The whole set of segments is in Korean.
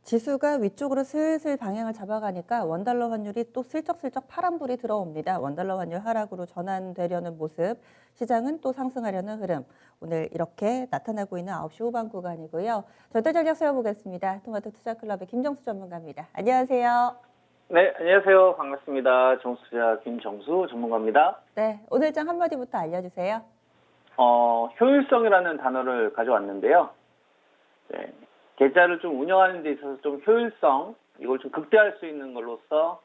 지수가 위쪽으로 슬슬 방향을 잡아가니까 원달러 환율이 또 슬쩍슬쩍 파란불이 들어옵니다. 원달러 환율 하락으로 전환되려는 모습, 시장은 또 상승하려는 흐름. 오늘 이렇게 나타나고 있는 9시 후반 구간이고요. 절대 전략 세워보겠습니다. 토마토 투자클럽의 김정수 전문가입니다. 안녕하세요. 네, 안녕하세요. 반갑습니다. 정수자 김정수 전문가입니다. 네, 오늘 장 한마디부터 알려주세요. 효율성이라는 단어를 가져왔는데요. 네, 계좌를 좀 운영하는 데 있어서 좀 효율성, 이걸 좀 극대화할 수 있는 걸로서,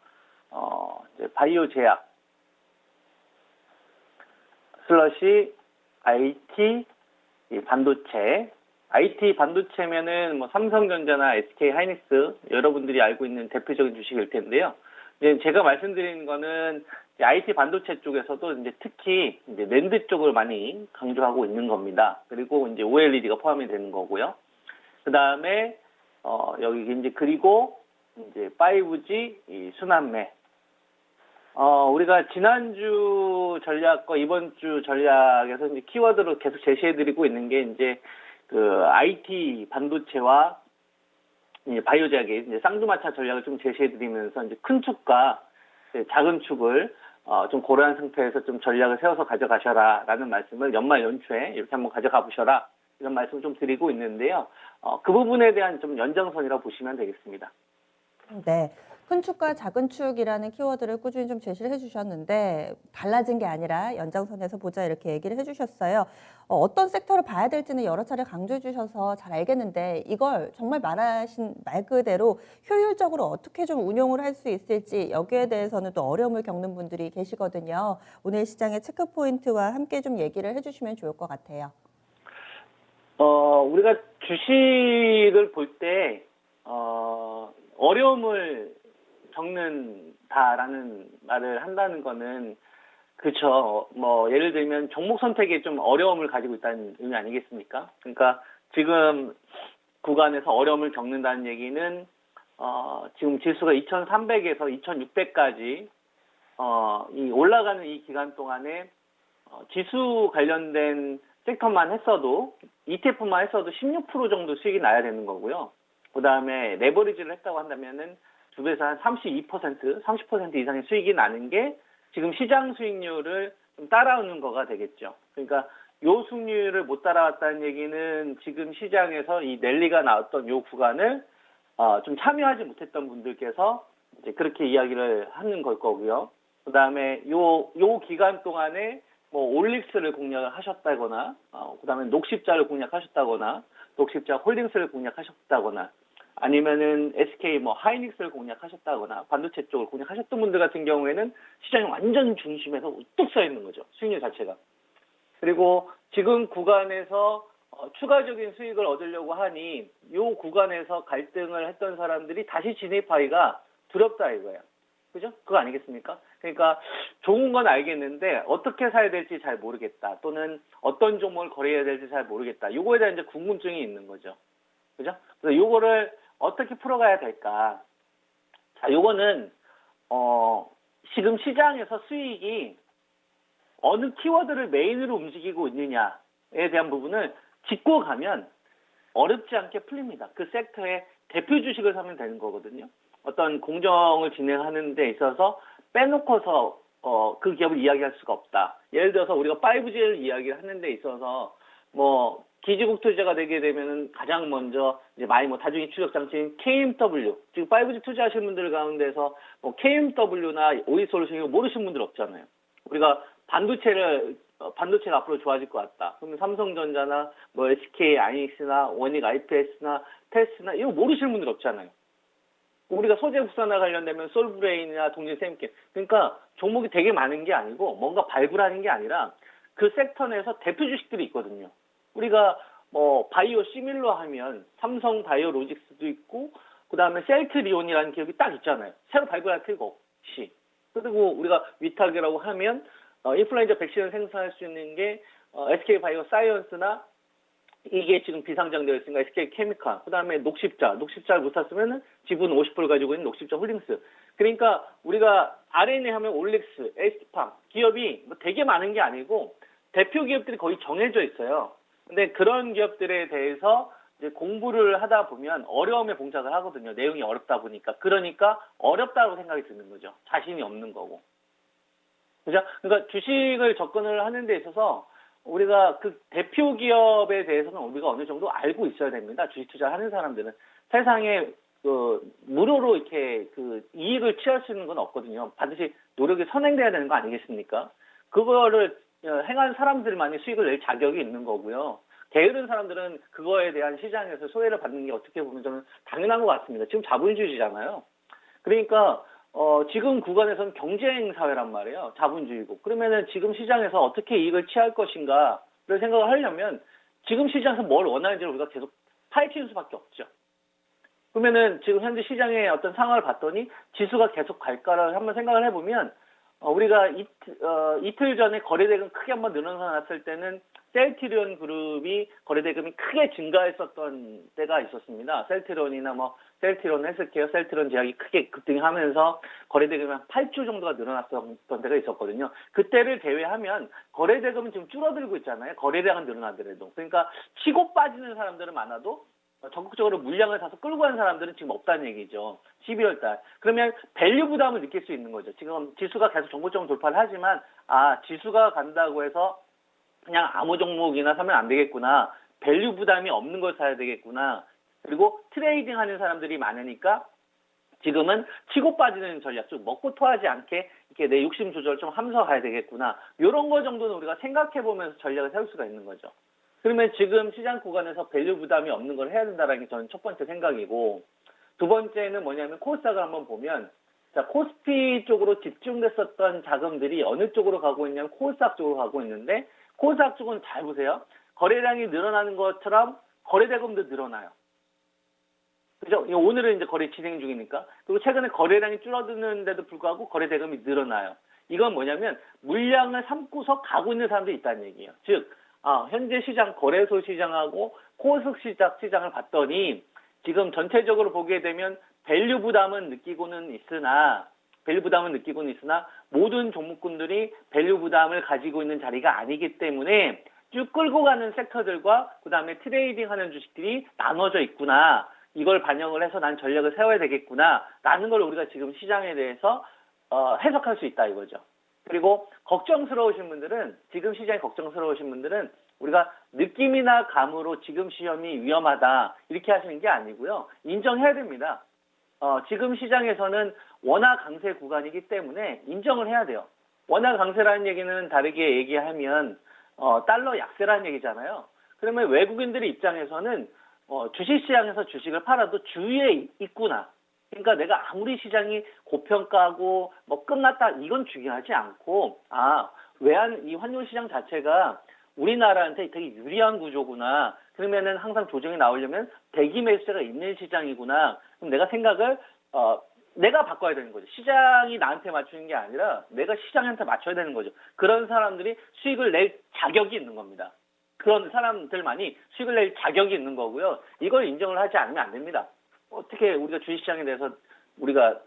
이제 바이오 제약, 슬러시, IT, 이 반도체, IT 반도체면은 뭐 삼성전자나 SK 하이닉스 여러분들이 알고 있는 대표적인 주식일 텐데요. 이제 제가 말씀드리는 거는 이제 IT 반도체 쪽에서도 이제 특히 이제 낸드 쪽을 많이 강조하고 있는 겁니다. 그리고 이제 OLED가 포함이 되는 거고요. 그 다음에 여기 이제 그리고 이제 5G 이 순환매. 우리가 지난주 전략과 이번 주 전략에서 이제 키워드로 계속 제시해드리고 있는 게 이제 그 IT 반도체와 이제 바이오 제약의 이제 쌍두마차 전략을 좀 제시해드리면서 이제 큰 축과 이제 작은 축을 좀 고려한 상태에서 좀 전략을 세워서 가져가셔라라는 말씀을 연말 연초에 이렇게 한번 가져가 보셔라 이런 말씀을 좀 드리고 있는데요. 그 부분에 대한 좀 연장선이라고 보시면 되겠습니다. 네. 큰 축과 작은 축이라는 키워드를 꾸준히 좀 제시를 해주셨는데 달라진 게 아니라 연장선에서 보자 이렇게 얘기를 해주셨어요. 어떤 섹터를 봐야 될지는 여러 차례 강조해 주셔서 잘 알겠는데 이걸 정말 말하신 말 그대로 효율적으로 어떻게 좀 운용을 할 수 있을지 여기에 대해서는 또 어려움을 겪는 분들이 계시거든요. 오늘 시장의 체크 포인트와 함께 좀 얘기를 해주시면 좋을 것 같아요. 우리가 주식을 볼 때, 어려움을 겪는다라는 말을 한다는 거는, 그쵸. 뭐, 예를 들면 종목 선택에 좀 어려움을 가지고 있다는 의미 아니겠습니까? 그러니까 지금 구간에서 어려움을 겪는다는 얘기는, 지금 지수가 2300에서 2600까지, 이 올라가는 이 기간 동안에, 지수 관련된 섹터만 했어도, ETF만 했어도 16% 정도 수익이 나야 되는 거고요. 그 다음에 레버리지를 했다고 한다면은 두 배에서 한 32%, 30% 이상의 수익이 나는 게 지금 시장 수익률을 좀 따라오는 거가 되겠죠. 그러니까 요 수익률을 못 따라왔다는 얘기는 지금 시장에서 이 랠리가 나왔던 요 구간을 좀 참여하지 못했던 분들께서 이제 그렇게 이야기를 하는 걸 거고요. 그 다음에 요 기간 동안에 뭐 올릭스를 공략을 하셨다거나, 그 다음에 녹십자를 공략하셨다거나, 녹십자 홀딩스를 공략하셨다거나, 아니면은 SK 뭐 하이닉스를 공략하셨다거나, 반도체 쪽을 공략하셨던 분들 같은 경우에는 시장이 완전 중심에서 우뚝 서 있는 거죠. 수익률 자체가. 그리고 지금 구간에서 추가적인 수익을 얻으려고 하니 요 구간에서 갈등을 했던 사람들이 다시 진입하기가 두렵다 이거예요. 그죠? 그거 아니겠습니까? 그러니까 좋은 건 알겠는데 어떻게 사야 될지 잘 모르겠다. 또는 어떤 종목을 거래해야 될지 잘 모르겠다. 요거에 대한 이제 궁금증이 있는 거죠. 그죠? 그래서 요거를 어떻게 풀어가야 될까? 자, 요거는 지금 시장에서 수익이 어느 키워드를 메인으로 움직이고 있느냐에 대한 부분을 짚고 가면 어렵지 않게 풀립니다. 그 섹터의 대표 주식을 사면 되는 거거든요. 어떤 공정을 진행하는 데 있어서 빼놓고서 그 기업을 이야기할 수가 없다. 예를 들어서 우리가 5G를 이야기를 하는 데 있어서 뭐 기지국 투자가 되게 되면은 가장 먼저 이제 많이 뭐 다중이 추적 장치인 KMW, 지금 5G 투자하시는 분들 가운데서 뭐 KMW나 오이솔루션 모르시는 분들 없잖아요. 우리가 반도체가 앞으로 좋아질 것 같다. 그러면 삼성전자나 뭐 SK 하이닉스나 원익 IPS나 테스나 이거 모르시는 분들 없잖아요. 우리가 소재 국산화 관련되면 솔브레인이나 동진 샘킨, 그러니까 종목이 되게 많은 게 아니고 뭔가 발굴하는 게 아니라 그 섹터 내에서 대표 주식들이 있거든요. 우리가 뭐 바이오 시밀러 하면 삼성 바이오로직스도 있고 그 다음에 셀트리온이라는 기업이 딱 있잖아요. 새로 발굴할 필요가 없이. 그리고 우리가 위탁이라고 하면 인플루엔자 백신을 생산할 수 있는 게 SK 바이오 사이언스나 이게 지금 비상장되어 있으니까 SK 케미칼, 그 다음에 녹십자를 못 샀으면 지분 50% 가지고 있는 녹십자 홀딩스. 그러니까 우리가 RNA 하면 올릭스, 에스팜 기업이 뭐 되게 많은 게 아니고 대표 기업들이 거의 정해져 있어요. 근데 그런 기업들에 대해서 이제 공부를 하다 보면 어려움에 봉착을 하거든요. 내용이 어렵다 보니까. 그러니까 어렵다고 생각이 드는 거죠. 자신이 없는 거고. 그죠? 그러니까 주식을 접근을 하는 데 있어서 우리가 그 대표 기업에 대해서는 우리가 어느 정도 알고 있어야 됩니다. 주식 투자를 하는 사람들은. 세상에 무료로 이렇게 그 이익을 취할 수 있는 건 없거든요. 반드시 노력이 선행돼야 되는 거 아니겠습니까? 그거를 행한 사람들만이 수익을 낼 자격이 있는 거고요. 게으른 사람들은 그거에 대한 시장에서 소외를 받는 게 어떻게 보면 저는 당연한 것 같습니다. 지금 자본주의잖아요. 그러니까 지금 구간에서는 경쟁 사회란 말이에요. 자본주의고. 그러면은 지금 시장에서 어떻게 이익을 취할 것인가를 생각을 하려면 지금 시장에서 뭘 원하는지를 우리가 계속 파헤치는 수밖에 없죠. 그러면은 지금 현재 시장의 어떤 상황을 봤더니 지수가 계속 갈까를 한번 생각을 해보면 우리가 이틀 전에 거래대금 크게 한번 늘어났을 때는 셀트리온 그룹이 거래대금이 크게 증가했었던 때가 있었습니다. 셀트리온이나 뭐 셀트리온 헬스케어, 셀트리온 제약이 크게 급등하면서 거래대금이 한 8조 정도가 늘어났던 때가 있었거든요. 그때를 제외하면 거래대금은 지금 줄어들고 있잖아요. 거래량은 늘어나더라도. 그러니까 치고 빠지는 사람들은 많아도 적극적으로 물량을 사서 끌고 가는 사람들은 지금 없다는 얘기죠. 12월 달. 그러면 밸류 부담을 느낄 수 있는 거죠. 지금 지수가 계속 정고점 돌파를 하지만 지수가 간다고 해서 그냥 아무 종목이나 사면 안 되겠구나. 밸류 부담이 없는 걸 사야 되겠구나. 그리고 트레이딩 하는 사람들이 많으니까 지금은 치고 빠지는 전략, 좀 먹고 토하지 않게 이렇게 내 욕심 조절 좀 하면서 가야 되겠구나. 이런 거 정도는 우리가 생각해 보면서 전략을 세울 수가 있는 거죠. 그러면 지금 시장 구간에서 밸류 부담이 없는 걸 해야 된다는 게 저는 첫 번째 생각이고, 두 번째는 뭐냐면 코스닥을 한번 보면, 자, 코스피 쪽으로 집중됐었던 자금들이 어느 쪽으로 가고 있냐면 코스닥 쪽으로 가고 있는데, 코스닥 쪽은 잘 보세요. 거래량이 늘어나는 것처럼 거래대금도 늘어나요. 그죠? 오늘은 이제 거래 진행 중이니까. 그리고 최근에 거래량이 줄어드는데도 불구하고 거래대금이 늘어나요. 이건 뭐냐면 물량을 삼고서 가고 있는 사람들이 있다는 얘기예요. 즉, 현재 시장, 거래소 시장하고 코스닥 시장을 봤더니 지금 전체적으로 보게 되면 밸류 부담은 느끼고는 있으나 모든 종목군들이 밸류 부담을 가지고 있는 자리가 아니기 때문에 쭉 끌고 가는 섹터들과 그 다음에 트레이딩 하는 주식들이 나눠져 있구나. 이걸 반영을 해서 난 전략을 세워야 되겠구나. 라는 걸 우리가 지금 시장에 대해서 해석할 수 있다 이거죠. 그리고 지금 시장이 걱정스러우신 분들은 우리가 느낌이나 감으로 지금 시험이 위험하다 이렇게 하시는 게 아니고요. 인정해야 됩니다. 지금 시장에서는 원화 강세 구간이기 때문에 인정을 해야 돼요. 원화 강세라는 얘기는 다르게 얘기하면 달러 약세라는 얘기잖아요. 그러면 외국인들의 입장에서는 주식시장에서 주식을 팔아도 주위에 있구나. 그러니까 내가 아무리 시장이 고평가고 뭐 끝났다 이건 중요하지 않고 외환 이 환율 시장 자체가 우리나라한테 되게 유리한 구조구나. 그러면은 항상 조정이 나오려면 대기 매수세가 있는 시장이구나. 그럼 내가 생각을 내가 바꿔야 되는 거죠. 시장이 나한테 맞추는 게 아니라 내가 시장한테 맞춰야 되는 거죠. 그런 사람들이 수익을 낼 자격이 있는 겁니다. 그런 사람들만이 수익을 낼 자격이 있는 거고요. 이걸 인정을 하지 않으면 안 됩니다. 어떻게 우리가 주식시장에 대해서 우리가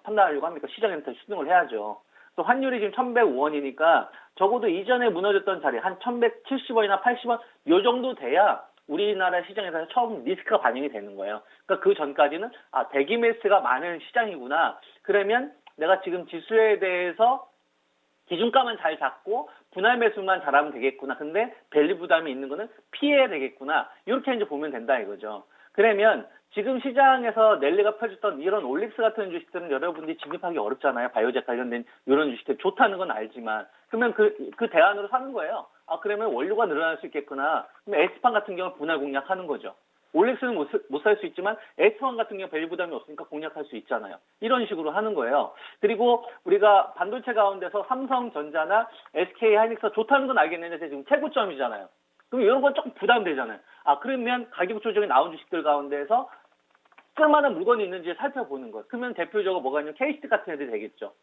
판단하려고 합니까? 시장한테 수능을 해야죠. 또 환율이 지금 1,105원이니까 적어도 이전에 무너졌던 자리 한 1,170원이나 80원 요 정도 돼야 우리나라 시장에서 처음 리스크가 반영이 되는 거예요. 그러니까 그 전까지는 대기 매수가 많은 시장이구나. 그러면 내가 지금 지수에 대해서 기준가만 잘 잡고 분할 매수만 잘하면 되겠구나. 근데 밸류 부담이 있는 거는 피해야 되겠구나. 이렇게 이제 보면 된다 이거죠. 그러면 지금 시장에서 랠리가 펴졌던 이런 올릭스 같은 주식들은 여러분들이 진입하기 어렵잖아요. 바이오jet 관련된 이런 주식들 좋다는 건 알지만 그러면 그 대안으로 사는 거예요. 그러면 원료가 늘어날 수 있겠구나. 그럼 S판 같은 경우는 분할 공략하는 거죠. 올릭스는 못 살 수 있지만 S판 같은 경우 밸류 부담이 없으니까 공략할 수 있잖아요. 이런 식으로 하는 거예요. 그리고 우리가 반도체 가운데서 삼성전자나 SK 하이닉스가 좋다는 건 알겠는데 지금 최고점이잖아요. 그럼 이런 건 조금 부담되잖아요. 그러면 가격 조정이 나온 주식들 가운데서 쓸만한 물건이 있는지 살펴보는 거예요. 그러면 대표적으로 뭐가 있냐면 KCT 같은 애들이 되겠죠.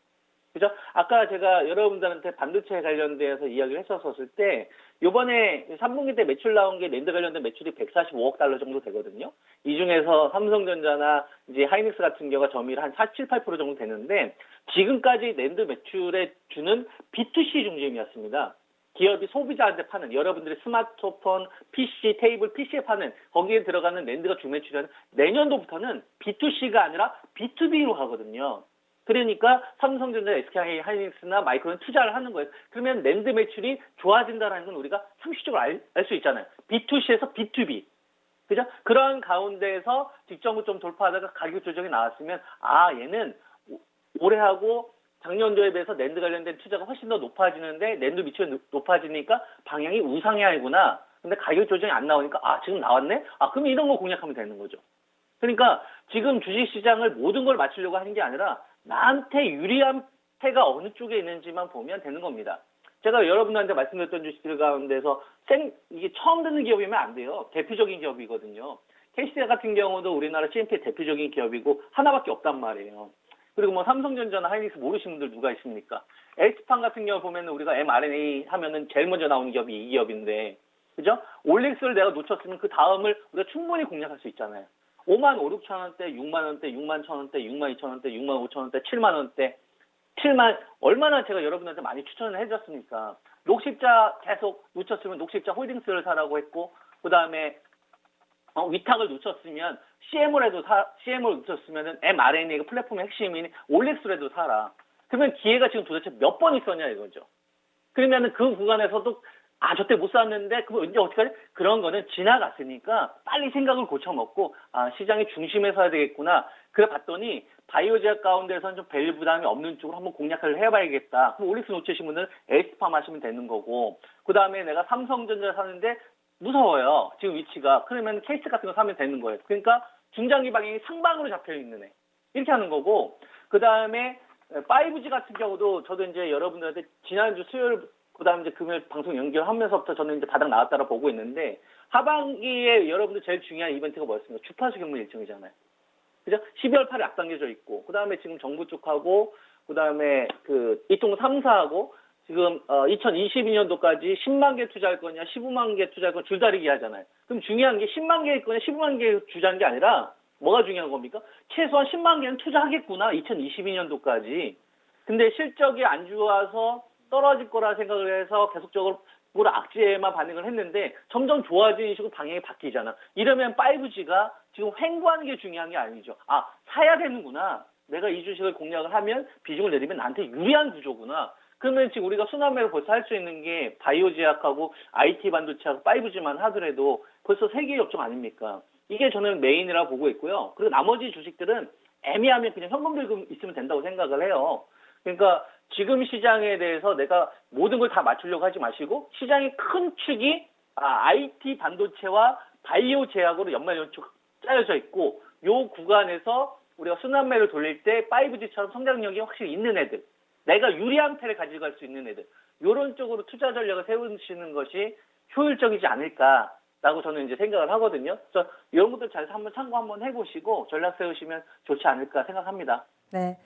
그죠? 아까 제가 여러분들한테 반도체 관련돼서 이야기를 했었을 때 요번에 3분기 때 매출 나온 게 랜드 관련된 매출이 145억 달러 정도 되거든요. 이 중에서 삼성전자나 이제 하이닉스 같은 경우가 점유율 한 4, 7, 8% 정도 되는데 지금까지 랜드 매출에 주는 B2C 중심이었습니다. 기업이 소비자한테 파는 여러분들의 스마트폰, PC, 테이블, PC에 파는 거기에 들어가는 낸드가 주매출은 내년도부터는 B2C가 아니라 B2B로 가거든요. 그러니까 삼성전자, SK하이닉스나 마이크론 투자를 하는 거예요. 그러면 낸드 매출이 좋아진다는 건 우리가 상식적으로 알 수 있잖아요. B2C에서 B2B. 그죠? 그런 가운데에서 직전부 좀 돌파하다가 가격 조정이 나왔으면 얘는 올해하고 작년도에 비해서 낸드 관련된 투자가 훨씬 더 높아지는데 낸드 매출이 높아지니까 방향이 우상향이구나. 근데 가격 조정이 안 나오니까 지금 나왔네? 그럼 이런 거 공략하면 되는 거죠. 그러니까 지금 주식시장을 모든 걸 맞추려고 하는 게 아니라 나한테 유리한 패가 어느 쪽에 있는지만 보면 되는 겁니다. 제가 여러분들한테 말씀드렸던 주식들 가운데서 이게 처음 듣는 기업이면 안 돼요. 대표적인 기업이거든요. KCC 같은 경우도 우리나라 CNP의 대표적인 기업이고 하나밖에 없단 말이에요. 그리고 뭐 삼성전자나 하이닉스 모르시는 분들 누가 있습니까? LG판 같은 경우 보면 우리가 mRNA 하면은 제일 먼저 나오는 기업이 이 기업인데, 그죠? 올릭스를 내가 놓쳤으면 그 다음을 우리가 충분히 공략할 수 있잖아요. 5만 5, 6천 원대, 6만 원대, 6만 천 원대, 6만 2천 원대, 6만 5천 원대, 7만 원대, 7만 얼마나 제가 여러분한테 많이 추천을 해줬습니까? 녹십자 계속 놓쳤으면 녹십자 홀딩스를 사라고 했고, 그 다음에 위탁을 놓쳤으면 CM을 놓쳤으면은 mRNA가 플랫폼의 핵심인 올릭스라도 사라. 그러면 기회가 지금 도대체 몇 번 있었냐 이거죠. 그러면은 그 구간에서도 저때 못 샀는데 그럼 이제 어떻게 하지? 그런 거는 지나갔으니까 빨리 생각을 고쳐먹고 시장의 중심에 서야 되겠구나. 그래 봤더니 바이오제약 가운데서는 좀 밸류 부담이 없는 쪽으로 한번 공략을 해봐야겠다. 그럼 올릭스 놓치신 분은 에스팜 하시면 되는 거고, 그 다음에 내가 삼성전자 사는데 무서워요. 지금 위치가. 그러면 케이스 같은 거 사면 되는 거예요. 그러니까 중장기 방향이 상방으로 잡혀 있는 애. 이렇게 하는 거고, 그 다음에 5G 같은 경우도 저도 이제 여러분들한테 지난주 수요일, 그 다음에 이제 금요일 방송 연결하면서부터 저는 이제 바닥 나왔다라 보고 있는데, 하반기에 여러분들 제일 중요한 이벤트가 뭐였습니까? 주파수 경로 일정이잖아요. 그죠? 12월 8일 앞당겨져 있고, 그 다음에 지금 정부 쪽하고, 그 다음에 이통 3사하고, 지금 2022년도까지 10만 개 투자할 거냐, 15만 개 투자할 거냐 줄다리기 하잖아요. 그럼 중요한 게 10만 개일 거냐, 15만 개 투자하는 게 아니라 뭐가 중요한 겁니까? 최소한 10만 개는 투자하겠구나, 2022년도까지. 근데 실적이 안 좋아서 떨어질 거라 생각을 해서 계속적으로 악재에만 반응을 했는데 점점 좋아지는 식으로 방향이 바뀌잖아. 이러면 5G가 지금 횡보하는 게 중요한 게 아니죠. 사야 되는구나. 내가 이 주식을 공략을 하면 비중을 내리면 나한테 유리한 구조구나. 그러면 지금 우리가 순환매를 벌써 할 수 있는 게 바이오제약하고 IT 반도체하고 5G만 하더라도 벌써 3개의 업종 아닙니까? 이게 저는 메인이라고 보고 있고요. 그리고 나머지 주식들은 애매하면 그냥 현금 들고 있으면 된다고 생각을 해요. 그러니까 지금 시장에 대해서 내가 모든 걸 다 맞추려고 하지 마시고 시장의 큰 축이 IT 반도체와 바이오 제약으로 연말연축 짜여져 있고 요 구간에서 우리가 순환매를 돌릴 때 5G처럼 성장력이 확실히 있는 애들, 내가 유리한 패를 가지고 갈 수 있는 애들, 요런 쪽으로 투자 전략을 세우시는 것이 효율적이지 않을까라고 저는 이제 생각을 하거든요. 그래서 이런 것들 잘 한번 참고 한번 해보시고 전략 세우시면 좋지 않을까 생각합니다. 네.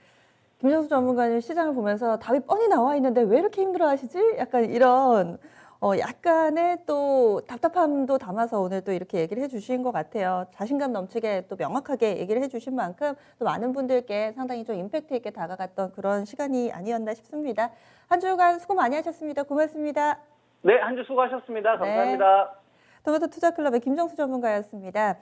김정수 전문가님 시장을 보면서 답이 뻔히 나와 있는데 왜 이렇게 힘들어하시지? 약간 이런 약간의 또 답답함도 담아서 오늘 또 이렇게 얘기를 해주신 것 같아요. 자신감 넘치게 또 명확하게 얘기를 해주신 만큼 또 많은 분들께 상당히 좀 임팩트 있게 다가갔던 그런 시간이 아니었나 싶습니다. 한 주간 수고 많이 하셨습니다. 고맙습니다. 네, 한 주 수고하셨습니다. 네. 감사합니다. 토마토 투자클럽의 김정수 전문가였습니다.